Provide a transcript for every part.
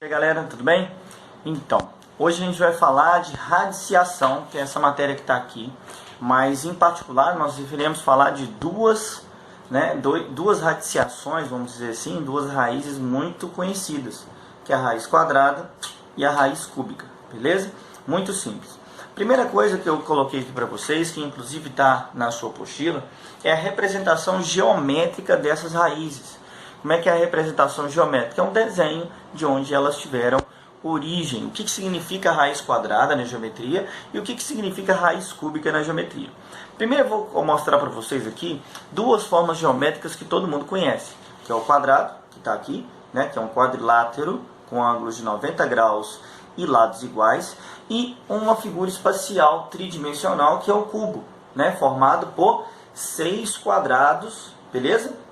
E aí galera, tudo bem? Então, hoje a gente vai falar de radiciação, que é essa matéria que está aqui, mas em particular nós iremos falar de duas radiciações, vamos dizer assim, duas raízes muito conhecidas, que é a raiz quadrada e a raiz cúbica, beleza? Muito simples. Primeira coisa que eu coloquei aqui para vocês, que inclusive está na sua apostila, é a representação geométrica dessas raízes. Como é que é a representação geométrica? É um desenho de onde elas tiveram origem. O que significa a raiz quadrada na geometria e o que significa a raiz cúbica na geometria. Primeiro eu vou mostrar para vocês aqui duas formas geométricas que todo mundo conhece, que é o quadrado, que está aqui, né, que é um quadrilátero com ângulos de 90 graus e lados iguais, e uma figura espacial tridimensional, que é o cubo, né, formado por 6 quadrados, beleza?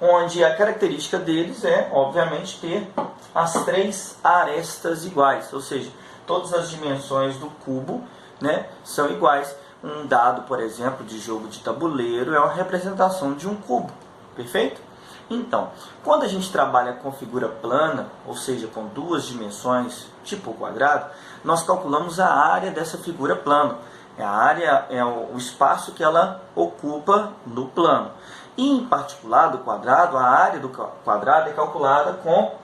Onde a característica deles é, obviamente, ter as 3 arestas iguais, ou seja, todas as dimensões do cubo, né, são iguais. Um dado, por exemplo, de jogo de tabuleiro é uma representação de um cubo, perfeito? Então, quando a gente trabalha com figura plana, ou seja, com 2 dimensões, tipo quadrado, nós calculamos a área dessa figura plana. A área é o espaço que ela ocupa no plano. E, em particular, do quadrado, a área do quadrado é calculada com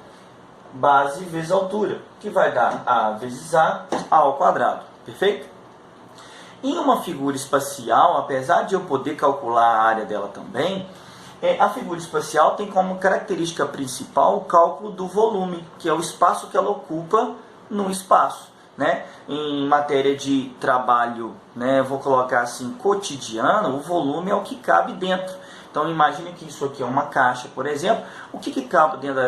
base vezes altura, que vai dar A vezes A ao quadrado, perfeito? Em uma figura espacial, apesar de eu poder calcular a área dela também, a figura espacial tem como característica principal o cálculo do volume, que é o espaço que ela ocupa no espaço. Né? Em matéria de trabalho, né, eu vou colocar assim, cotidiano, o volume é o que cabe dentro. Então imagine que isso aqui é uma caixa, por exemplo. O que cabe dentro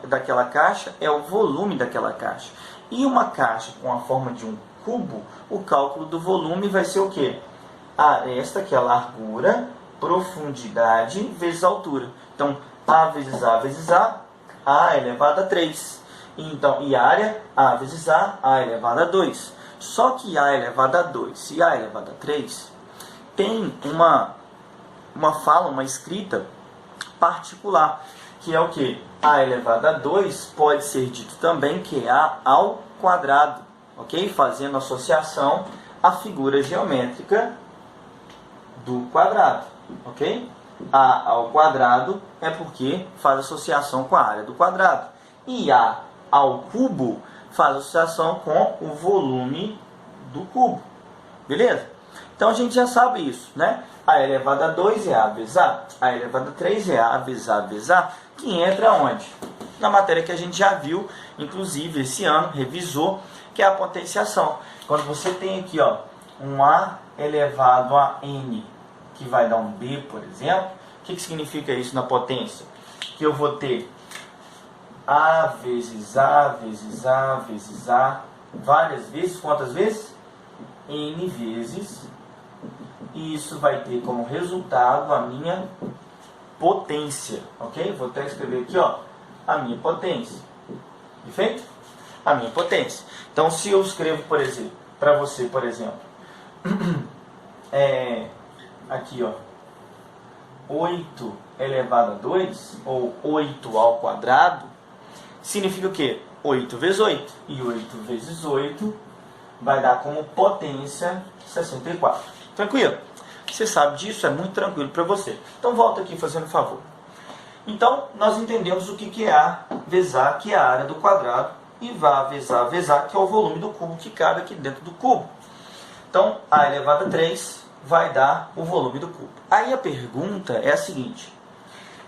daquela caixa é o volume daquela caixa. E uma caixa com a forma de um cubo, o cálculo do volume vai ser o quê? A aresta, que é a largura, profundidade vezes altura. Então, A vezes A elevado a 3. Então, e área, A vezes A elevado a 2. Só que A elevado a 2 e A elevado a 3 tem uma escrita particular, que é o que? A elevado a 2 pode ser dito também que é A ao quadrado, ok? Fazendo associação à figura geométrica do quadrado, ok? A ao quadrado é porque faz associação com a área do quadrado. E A ao cubo faz associação com o volume do cubo, beleza? Então a gente já sabe isso, né? A elevado a 2 é A vezes A elevado a 3 é A vezes A, que entra onde? Na matéria que a gente já viu, inclusive esse ano, revisou, que é a potenciação. Quando você tem aqui, ó, um A elevado a N, que vai dar um B, por exemplo, o que significa isso na potência? Que eu vou ter A vezes A vezes A vezes A, várias vezes, quantas vezes? N vezes. E isso vai ter como resultado a minha potência, ok? Vou até escrever aqui, ó, a minha potência. Perfeito? A minha potência. Então, se eu escrevo, por exemplo, para você, por exemplo, aqui, ó, 8 elevado a 2, ou 8 ao quadrado, significa o quê? 8 vezes 8. E 8 vezes 8 vai dar como potência 64. Tranquilo? Você sabe disso, é muito tranquilo para você. Então volta aqui fazendo um favor. Então nós entendemos o que é A vezes A, que é a área do quadrado, e A vezes A, que é o volume do cubo que cabe aqui dentro do cubo. Então A elevado a 3 vai dar o volume do cubo. Aí a pergunta é a seguinte: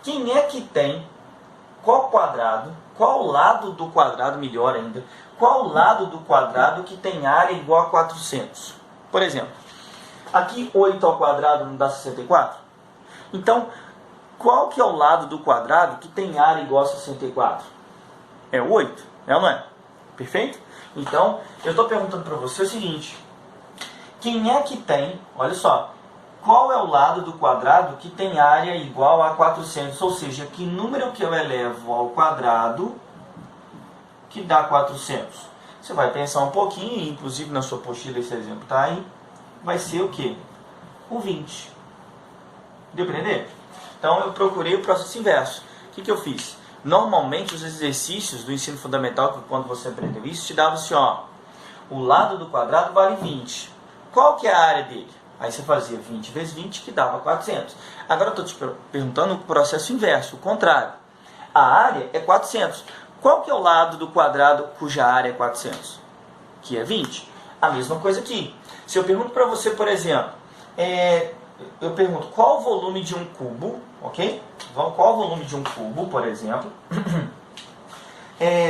quem é que tem qual quadrado, qual lado do quadrado, melhor ainda, qual lado do quadrado que tem área igual a 400? Por exemplo, aqui 8 ao quadrado não dá 64? Então, qual que é o lado do quadrado que tem área igual a 64? É o 8, é ou não é? Perfeito? Então, eu estou perguntando para você o seguinte: quem é que tem, olha só, qual é o lado do quadrado que tem área igual a 400? Ou seja, que número que eu elevo ao quadrado que dá 400? Você vai pensar um pouquinho, inclusive na sua apostila esse exemplo está aí, vai ser o quê? O 20. Deu para entender? Então eu procurei o processo inverso. O que eu fiz? Normalmente os exercícios do ensino fundamental, que quando você aprendeu isso, te davam assim, ó, o lado do quadrado vale 20. Qual que é a área dele? Aí você fazia 20 vezes 20, que dava 400. Agora eu estou te perguntando o processo inverso, o contrário. A área é 400. Qual que é o lado do quadrado cuja área é 400? Que é 20. A mesma coisa aqui. Se eu pergunto para você, por exemplo, eu pergunto qual o volume de um cubo, ok? Qual o volume de um cubo, por exemplo,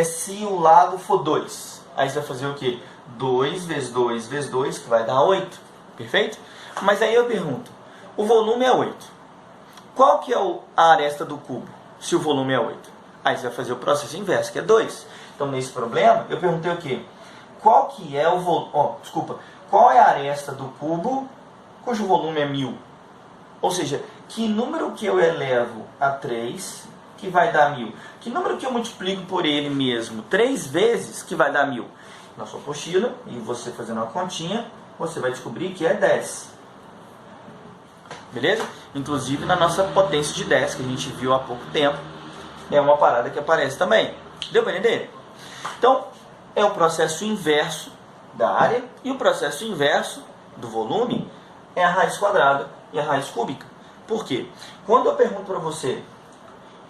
se o lado for 2. Aí você vai fazer o quê? 2 vezes 2 vezes 2, que vai dar 8. Perfeito? Mas aí eu pergunto, o volume é 8. Qual que é a aresta do cubo, se o volume é 8? Aí você vai fazer o processo inverso, que é 2. Então, nesse problema, eu perguntei o quê? Qual que é o volume... qual é a aresta do cubo cujo volume é 1000? Ou seja, que número que eu elevo a 3 que vai dar 1000? Que número que eu multiplico por ele mesmo 3 vezes que vai dar 1000? Na sua apostila, e você fazendo uma continha, você vai descobrir que é 10. Beleza? Inclusive na nossa potência de 10, que a gente viu há pouco tempo, é uma parada que aparece também. Deu para entender? Então, é o processo inverso da área, e o processo inverso do volume é a raiz quadrada e a raiz cúbica. Por quê? Quando eu pergunto para você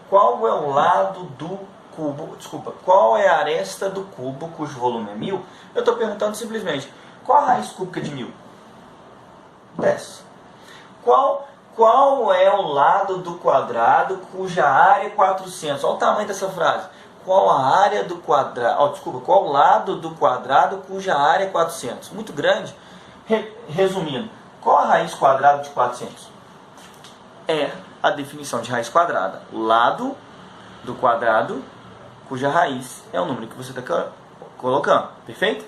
qual é o lado do cubo, qual é a aresta do cubo cujo volume é 1000, eu estou perguntando simplesmente, qual a raiz cúbica de 1000? 10. Qual é o lado do quadrado cuja área é 400? Olha o tamanho dessa frase. Qual a área do quadrado? Qual o lado do quadrado cuja área é 400? Muito grande. Resumindo, qual a raiz quadrada de 400? É a definição de raiz quadrada. Lado do quadrado cuja raiz é o número que você está colocando. Perfeito?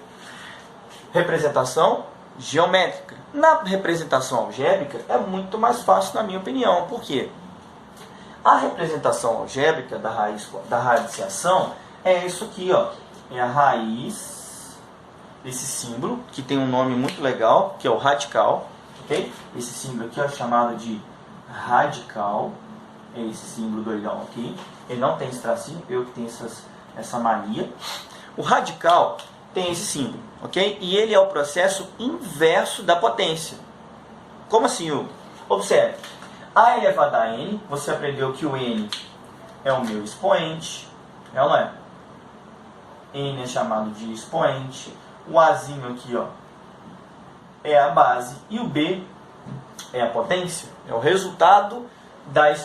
Representação geométrica. Na representação algébrica é muito mais fácil, na minha opinião. Por quê? A representação algébrica da radiciação é isso aqui, ó. É a raiz desse símbolo, que tem um nome muito legal, que é o radical. Okay? Esse símbolo aqui é chamado de radical. É esse símbolo doidão aqui. Ele não tem esse tracinho, eu que tenho essa mania. O radical tem esse símbolo, ok? E ele é o processo inverso da potência. Como assim, Hugo? Observe. A elevado a n, você aprendeu que o n é o meu expoente, é ou não é? N é chamado de expoente. O azinho aqui, ó, é a base. E o b é a potência, é o resultado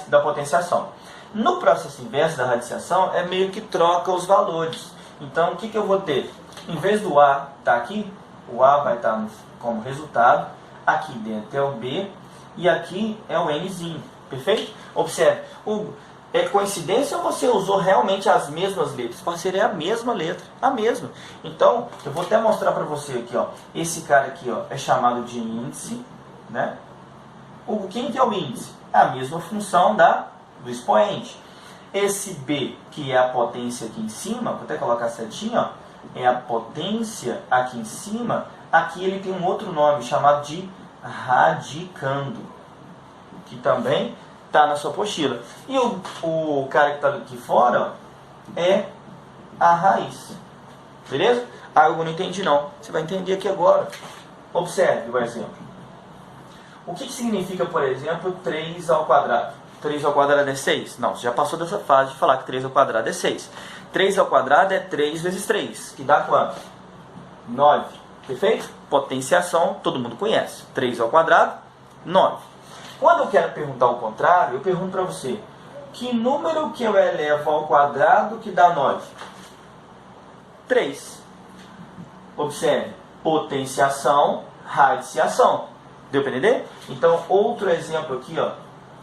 da potenciação. No processo inverso da radiciação, é meio que troca os valores. Então, o que eu vou ter? Em vez do A estar aqui, o A vai estar como resultado. Aqui dentro é o B e aqui é o Nzinho. Perfeito? Observe. Hugo, é coincidência ou você usou realmente as mesmas letras? Parceiro, é a mesma letra. A mesma. Então, eu vou até mostrar para você aqui, ó. Esse cara aqui, ó, é chamado de índice, né? Hugo, quem que é o índice? É a mesma função do expoente. Esse B, que é a potência aqui em cima, vou até colocar certinho, ó, é a potência aqui em cima. Aqui ele tem um outro nome chamado de radicando, que também está na sua apostila. E o cara que está aqui fora, ó, é a raiz. Beleza? Ah, eu não entendi não. Você vai entender aqui agora. Observe o exemplo. O que significa, por exemplo, 3 ao quadrado? 3 ao quadrado é 6? Não, você já passou dessa fase de falar que 3 ao quadrado é 6. 3 ao quadrado é 3 vezes 3, que dá quanto? 9. Perfeito? Potenciação, todo mundo conhece. 3 ao quadrado, 9. Quando eu quero perguntar o contrário, eu pergunto para você, que número que eu elevo ao quadrado que dá 9? 3. Observe, potenciação, radiciação. Deu para entender? Então, outro exemplo aqui, ó,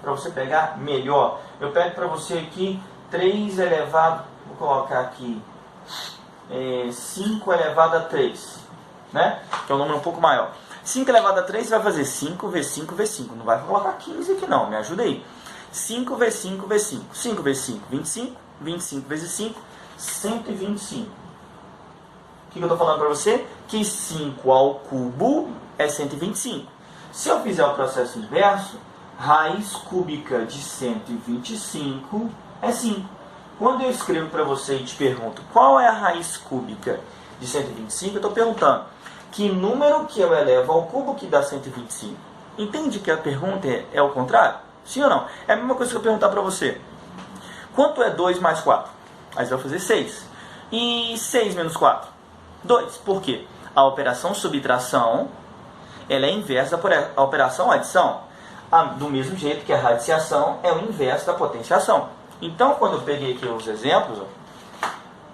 para você pegar melhor. Eu pego para você aqui 3 elevado, vou colocar aqui 5 elevado a 3, né? Que é um número um pouco maior. 5 elevado a 3 vai fazer 5 vezes 5 vezes 5. Não vai colocar 15 aqui não, me ajuda aí. 5 vezes 5 vezes 5. 5 vezes 5, 25. 25 vezes 5, 125. O que eu estou falando para você? Que 5 ao cubo é 125. Se eu fizer o processo inverso, raiz cúbica de 125 é 5. Quando eu escrevo para você e te pergunto qual é a raiz cúbica de 125, eu estou perguntando que número que eu elevo ao cubo que dá 125. Entende que a pergunta é o contrário? Sim ou não? É a mesma coisa que eu perguntar para você. Quanto é 2 mais 4? Aí você vai fazer 6. E 6 menos 4? 2. Por quê? A operação subtração ela é inversa da operação adição. Do mesmo jeito que a radiciação é o inverso da potenciação. Então, quando eu peguei aqui os exemplos, ó,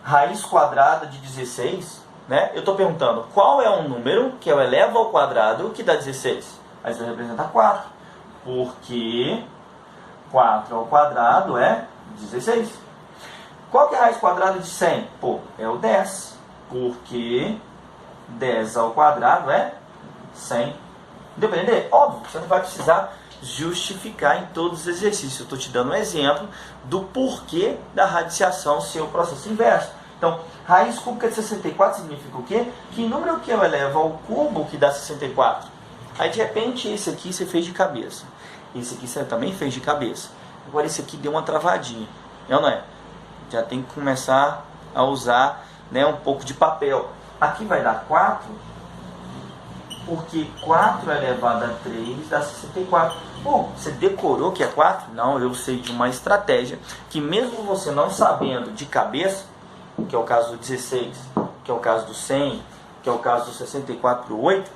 raiz quadrada de 16, né, eu estou perguntando qual é um número que eu elevo ao quadrado que dá 16. Aí você vai representar 4, porque 4 ao quadrado é 16. Qual que é a raiz quadrada de 100? Pô, é o 10, porque 10 ao quadrado é 100. Deu para entender? Óbvio, você não vai precisar justificar em todos os exercícios. Eu estou te dando um exemplo do porquê da radiciação ser o processo inverso. Então, raiz cúbica de 64 significa o quê? Que número que eu elevo ao cubo que dá 64? Aí, de repente, esse aqui você fez de cabeça. Esse aqui você também fez de cabeça. Agora, esse aqui deu uma travadinha. Não é? Já tem que começar a usar, né, um pouco de papel. Aqui vai dar 4, porque 4 elevado a 3 dá 64. Bom, você decorou que é 4? Não, eu sei de uma estratégia que mesmo você não sabendo de cabeça, que é o caso do 16, que é o caso do 100, que é o caso do 64 por 8,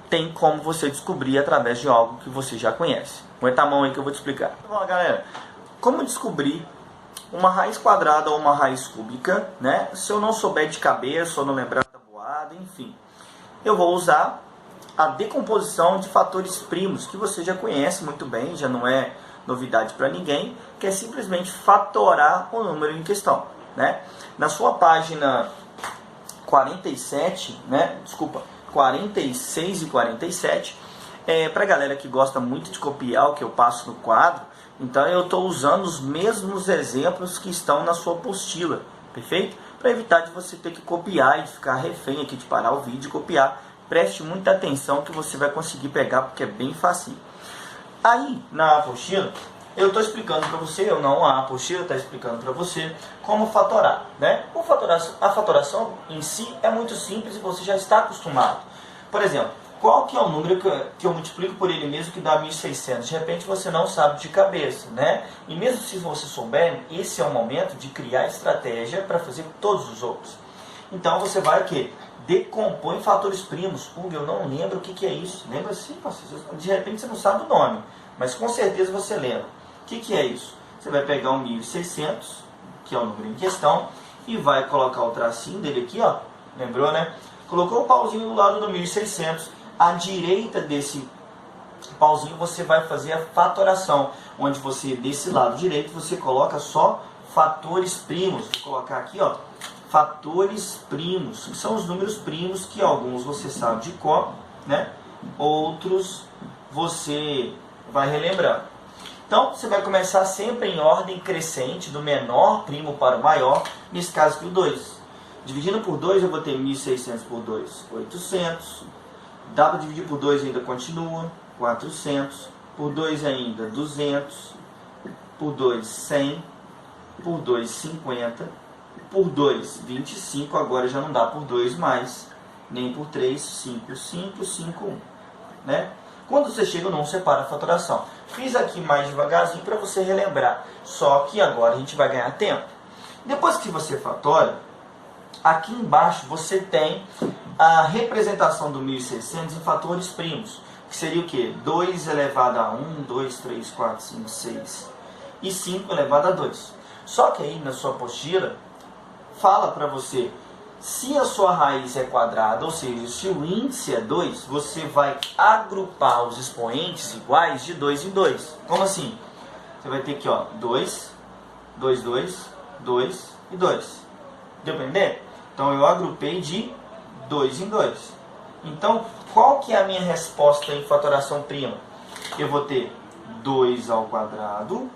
tem como você descobrir através de algo que você já conhece. Aguenta a mão aí que eu vou te explicar. Bom, galera, como descobrir uma raiz quadrada ou uma raiz cúbica, né? Se eu não souber de cabeça ou não lembrar da tabuada, enfim, eu vou usar a decomposição de fatores primos, que você já conhece muito bem, já não é novidade para ninguém, que é simplesmente fatorar o número em questão, né? Na sua página 47, né? Desculpa, 46 e 47, para a galera que gosta muito de copiar o que eu passo no quadro, então eu estou usando os mesmos exemplos que estão na sua apostila, perfeito? Para evitar de você ter que copiar e ficar refém aqui de parar o vídeo e copiar. Preste muita atenção que você vai conseguir pegar, porque é bem fácil. Aí, na apostila, eu estou explicando para você, ou não, a apostila está explicando para você como fatorar, né? A fatoração em si é muito simples e você já está acostumado. Por exemplo, qual que é o número que eu multiplico por ele mesmo que dá 1.600? De repente você não sabe de cabeça, né? E mesmo se você souber, esse é o momento de criar estratégia para fazer todos os outros. Então você vai o quê? Decompõe fatores primos. Eu não lembro o que é isso. Lembra sim, de repente você não sabe o nome, mas com certeza você lembra. O que é isso? Você vai pegar o 1.600, que é o número em questão, e vai colocar o tracinho dele aqui, ó. Lembrou, né? Colocou o pauzinho do lado do 1.600. À direita desse pauzinho você vai fazer a fatoração, onde você, desse lado direito, você coloca só fatores primos. Vou colocar aqui, ó, fatores primos, que são os números primos que alguns você sabe de cor, né? Outros você vai relembrando. Então, você vai começar sempre em ordem crescente, do menor primo para o maior, nesse caso aqui o 2. Dividindo por 2, eu vou ter 1.600 por 2, 800. Dá para dividir por 2 ainda continua, 400. Por 2 ainda, 200. Por 2, 100. Por 2, 50. Por 2, 25. Agora já não dá por 2 mais. Nem por 3, 5, 5, 5, 1. Né? Quando você chega no 1, separa a fatoração. Fiz aqui mais devagarzinho para você relembrar. Só que agora a gente vai ganhar tempo. Depois que você fatora, aqui embaixo você tem a representação do 1.600 em fatores primos, que seria o quê? 2 elevado a 1, 2, 3, 4, 5, 6 e 5 elevado a 2. Só que aí na sua apostila fala para você, se a sua raiz é quadrada, ou seja, se o índice é 2, você vai agrupar os expoentes iguais de 2 em 2. Como assim? Você vai ter aqui, ó, 2, 2, 2, 2 e 2. Deu para entender? Então eu agrupei de 2 em 2. Então, qual que é a minha resposta em fatoração prima? Eu vou ter 2 ao quadrado,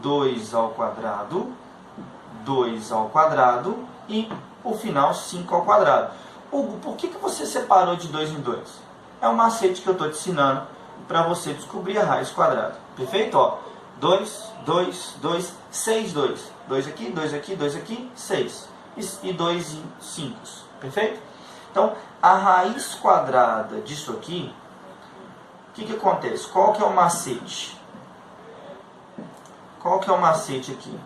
2 ao quadrado, 2 ao quadrado e, por final, 5 ao quadrado. Hugo, por que você separou de 2 em 2? É um macete que eu estou te ensinando para você descobrir a raiz quadrada. Perfeito? Ó, 2, 2, 2, 6, 2. 2 aqui, 2 aqui, 2 aqui, 6. E 2 em 5. Perfeito? Então, a raiz quadrada disso aqui, o que acontece? Qual que é o macete? Qual que é o macete aqui?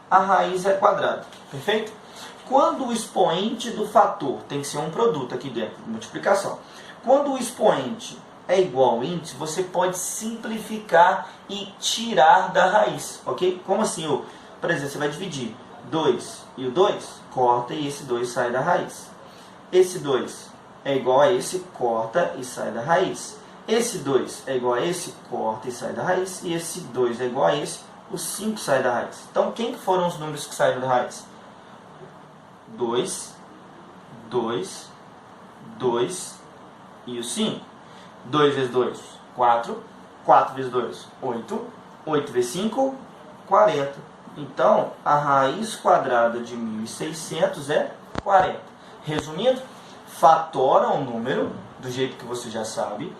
A raiz é quadrada. Perfeito? Quando o expoente do fator tem que ser um produto aqui dentro, multiplicação. Quando o expoente é igual ao índice, você pode simplificar e tirar da raiz, ok? Como assim? Por exemplo, você vai dividir 2 e o 2, corta e esse 2 sai da raiz. Esse 2 é igual a esse, corta e sai da raiz. Esse 2 é igual a esse, corta e sai da raiz. E esse 2 é igual a esse, o 5 sai da raiz. Então, quem foram os números que saíram da raiz? 2, 2, 2 e o 5. 2 vezes 2, 4. 4 vezes 2, 8. 8 vezes 5, 40. Então, a raiz quadrada de 1.600 é 40. Resumindo, fatora um número, do jeito que você já sabe.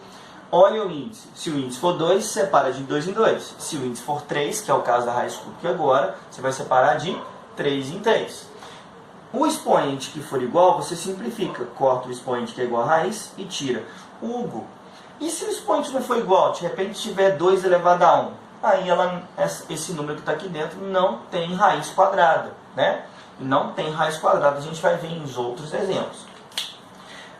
Olha o índice. Se o índice for 2, separa de 2 em 2. Se o índice for 3, que é o caso da raiz cúbica agora, você vai separar de 3 em 3. O expoente que for igual, você simplifica. Corta o expoente que é igual a raiz e tira. Hugo, e se o expoente não for igual? De repente tiver 2 elevado a 1. Aí esse número que está aqui dentro não tem raiz quadrada, né? Não tem raiz quadrada. A gente vai ver em outros exemplos.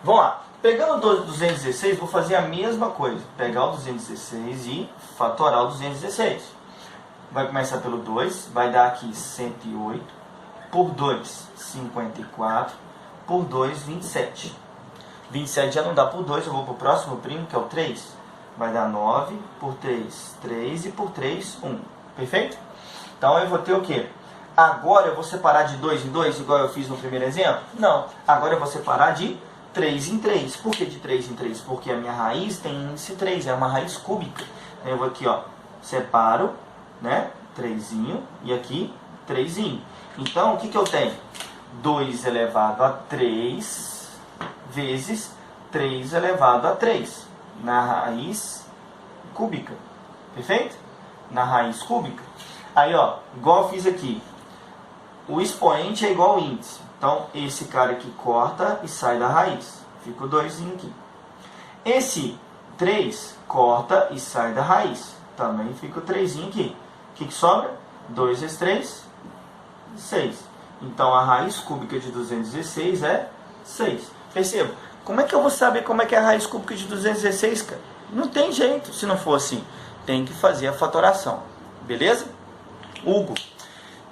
Vamos lá. Pegando o 216, vou fazer a mesma coisa. Pegar o 216 e fatorar o 216. Vai começar pelo 2. Vai dar aqui 108. Por 2, 54. Por 2, 27. 27 já não dá por 2. Eu vou para o próximo primo, que é o 3. Vai dar 9. Por 3, 3. E por 3, 1. Perfeito? Então eu vou ter o quê? Agora eu vou separar de 2 em 2, igual eu fiz no primeiro exemplo? Não. Agora eu vou separar de 3 em 3. Por que de 3 em 3? Porque a minha raiz tem índice 3, é uma raiz cúbica. Eu vou aqui, ó, separo, né? 3 e aqui 3. Então, o que eu tenho? 2 elevado a 3 vezes 3 elevado a 3 na raiz cúbica. Perfeito? Na raiz cúbica. Aí, ó, igual eu fiz aqui. O expoente é igual ao índice. Então, esse cara aqui corta e sai da raiz. Fica o 2 aqui. Esse 3 corta e sai da raiz. Também fica o 3 aqui. O que sobra? 2 vezes 3, 6. Então, a raiz cúbica de 216 é 6. Perceba? Como é que eu vou saber como é que é a raiz cúbica de 216, cara? Não tem jeito. Se não for assim, tem que fazer a fatoração. Beleza? Hugo,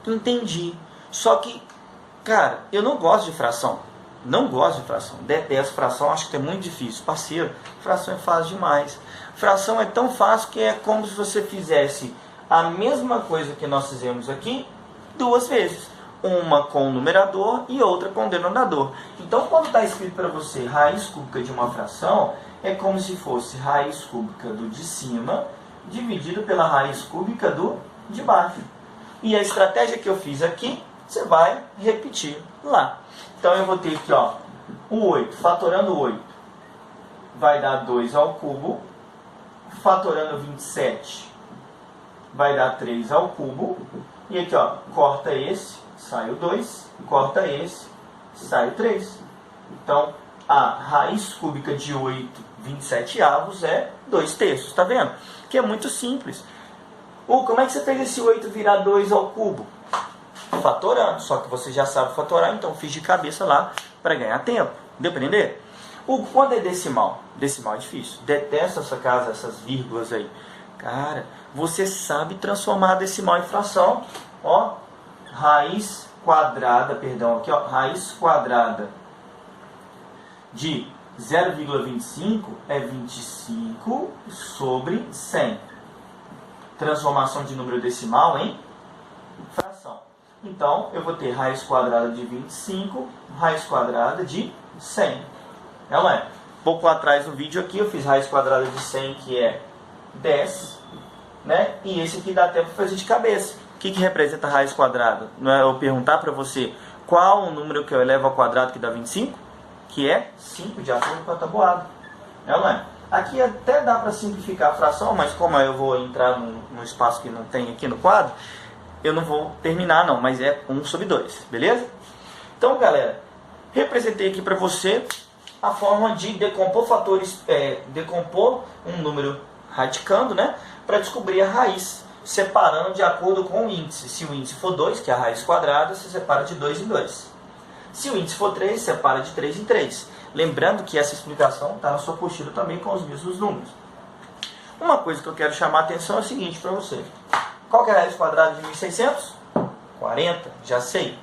entendi. Só que, cara, eu não gosto de fração. Não gosto de fração. Detesto fração, acho que é muito difícil. Parceiro, fração é fácil demais. Fração é tão fácil que é como se você fizesse a mesma coisa que nós fizemos aqui 2 vezes. Uma com o numerador e outra com o denominador. Então, quando está escrito para você raiz cúbica de uma fração, é como se fosse raiz cúbica do de cima dividido pela raiz cúbica do de baixo. E a estratégia que eu fiz aqui, você vai repetir lá. Então, eu vou ter aqui, ó, o 8, fatorando 8, vai dar 2 ao cubo. Fatorando 27, vai dar 3 ao cubo. E aqui, ó, corta esse, sai o 2. Corta esse, sai o 3. Então, a raiz cúbica de 8 27avos é 2/3. Tá vendo? Que é muito simples. Como é que você fez esse 8 virar 2 ao cubo? Fatorando. Só que você já sabe fatorar, então fiz de cabeça lá para ganhar tempo. Deu para entender? Quando é decimal? Decimal é difícil. Detesto essa casa, essas vírgulas aí. Cara, você sabe transformar decimal em fração. Ó, raiz quadrada, perdão, aqui, ó, raiz quadrada de 0,25 é 25 sobre 100. Transformação de número decimal em fração. Então, eu vou ter raiz quadrada de 25, raiz quadrada de 100. Não é? Pouco atrás no vídeo aqui eu fiz raiz quadrada de 100, que é 10, né? E esse aqui dá até para fazer de cabeça. O que representa a raiz quadrada? Não é eu perguntar para você qual o número que eu elevo ao quadrado que dá 25? Que é 5, de acordo com a tabuada. Não é? Aqui até dá para simplificar a fração, mas como eu vou entrar no espaço que não tem aqui no quadro, eu não vou terminar não, mas é 1 sobre 2, beleza? Então, galera, representei aqui para você a forma de decompor fatores, decompor um número radicando, né, para descobrir a raiz, separando de acordo com o índice. Se o índice for 2, que é a raiz quadrada, você separa de 2 em 2. Se o índice for 3, separa de 3 em 3. Lembrando que essa explicação está na sua apostila também com os mesmos números. Uma coisa que eu quero chamar a atenção é o seguinte para você. Qual que é a raiz quadrada de 1.600? 40, já sei.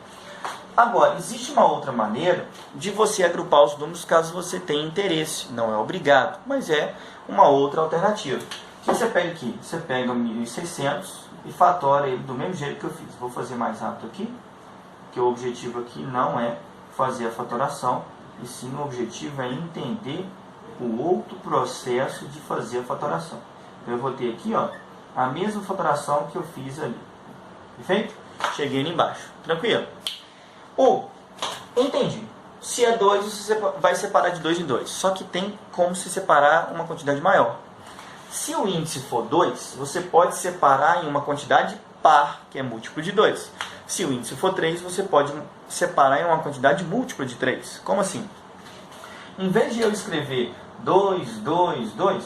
Agora, existe uma outra maneira de você agrupar os números caso você tenha interesse. Não é obrigado, mas é uma outra alternativa. Se você pega aqui, você pega 1.600 e fatora ele do mesmo jeito que eu fiz. Vou fazer mais rápido aqui, porque o objetivo aqui não é fazer a fatoração, e sim o objetivo é entender o outro processo de fazer a fatoração. Então eu vou ter aqui, ó, a mesma fatoração que eu fiz ali. Perfeito? Cheguei ali embaixo. Tranquilo? Entendi. Se é 2, você vai separar de 2 em 2. Só que tem como se separar uma quantidade maior. Se o índice for 2, você pode separar em uma quantidade par, que é múltiplo de 2. Se o índice for 3, você pode separar em uma quantidade múltipla de 3. Como assim? Em vez de eu escrever 2, 2, 2,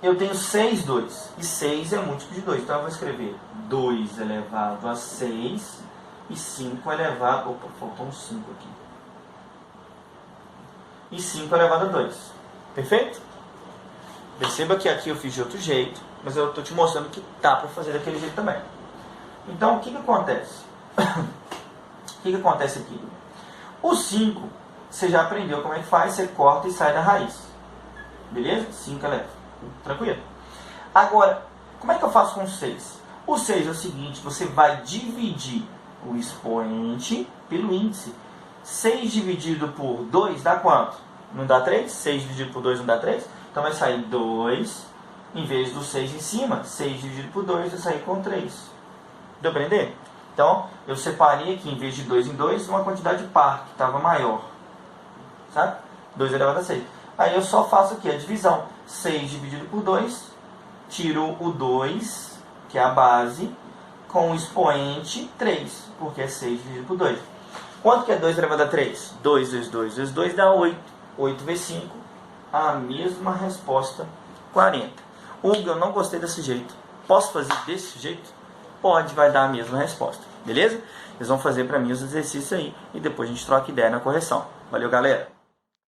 eu tenho 6, 2. E 6 é múltiplo de 2. Então eu vou escrever 2 elevado a 6 e 5 elevado... Opa, faltou um 5 aqui. E 5 elevado a 2. Perfeito? Perceba que aqui eu fiz de outro jeito, mas eu estou te mostrando que dá para fazer daquele jeito também. Então, o que acontece? O que acontece aqui? O 5, você já aprendeu como é que faz, você corta e sai da raiz. Beleza? 5 eleva. Tranquilo? Agora, como é que eu faço com o 6? O 6 é o seguinte, você vai dividir o expoente pelo índice. 6 dividido por 2 dá quanto? Não dá 3? 6 dividido por 2 não dá 3? Então vai sair 2, em vez do 6 em cima, 6 dividido por 2 vai sair com 3. Deu para entender? Então, eu separei aqui, em vez de 2 em 2, uma quantidade par, que estava maior. Sabe? 2 elevado a 6. Aí eu só faço aqui a divisão. 6 dividido por 2, tiro o 2, que é a base, com o expoente 3, porque é 6 dividido por 2. Quanto que é 2 elevado a 3? 2 vezes 2 vezes 2 dá 8. 8 vezes 5, a mesma resposta, 40. Hugo, eu não gostei desse jeito. Posso fazer desse jeito? Pode, vai dar a mesma resposta. Beleza? Eles vão fazer para mim os exercícios aí e depois a gente troca ideia na correção. Valeu, galera!